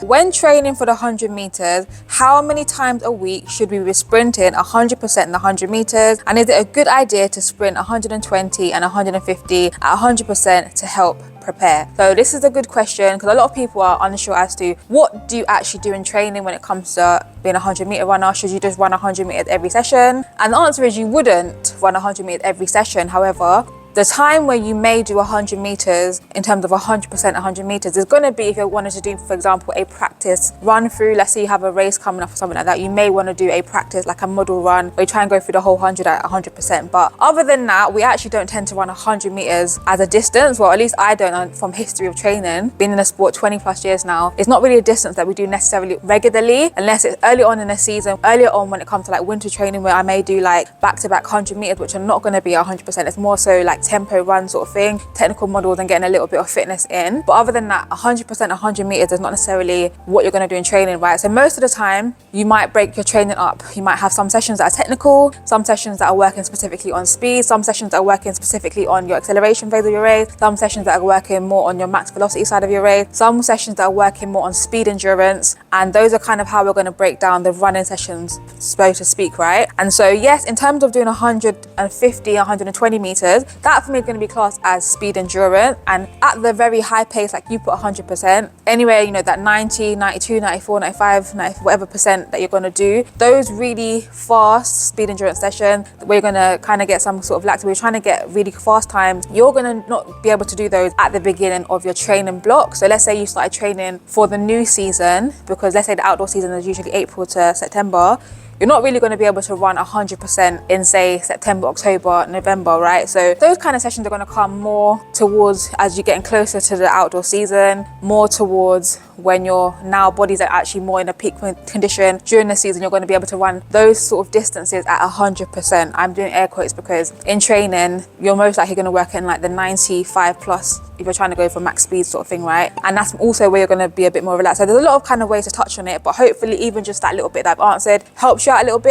When training for the 100 meters, how many times a week should we be sprinting 100% in the 100 meters? And is it a good idea to sprint 120 and 150 at 100% to help prepare? So this is a good question because a lot of people are unsure as to what do you actually do in training when it comes to being a 100 meter runner. Should you just run 100 meters every session? And the answer is you wouldn't run 100 meters every session. However, the time where you may do 100 meters in terms of 100% 100 meters is going to be if you wanted to do, for example, a practice run through. Let's say you have a race coming up or something like that. You may want to do a practice like a model run where you try and go through the whole 100 at 100%. But other than that, we actually don't tend to run 100 meters as a distance. Well, at least I don't, from history of training. Been in the sport 20 plus years now. It's not really a distance that we do necessarily regularly unless it's early on in the season. Earlier on when it comes to like winter training where I may do like back-to-back 100 meters, which are not going to be 100%. It's more so like tempo run sort of thing, technical models and getting a little bit of fitness in. But other than that, 100% 100 meters is not necessarily what you're going to do in training, right? So most of the time you might break your training up. You might have some sessions that are technical, some sessions that are working specifically on speed, some sessions that are working specifically on your acceleration phase of your race, some sessions that are working more on your max velocity side of your race, some sessions that are working more on speed endurance. And those are kind of how we're going to break down the running sessions, so to speak, right? And so yes, in terms of doing 150, 120 meters, that for me is going to be classed as speed endurance. And at the very high pace, like you put 100%, anywhere, you know, that 90, 92, 94, 95, 90, whatever percent that you're going to do, those really fast speed endurance sessions where you're going to kind of get some sort of lax, where you're trying to get really fast times, you're going to not be able to do those at the beginning of your training block. So let's say you started training for the new season, because let's say the outdoor season is usually April to September. You're not really going to be able to run 100% in, say, September, October, November, right? So those kind of sessions are going to come more towards as you're getting closer to the outdoor season, more towards when your now bodies are actually more in a peak condition. During the season, you're going to be able to run those sort of distances at 100%. I'm doing air quotes because in training, you're most likely going to work in like the 95 plus if you're trying to go for max speed sort of thing, right? And that's also where you're going to be a bit more relaxed. So there's a lot of kind of ways to touch on it, but hopefully even just that little bit that I've answered helps you out a little bit.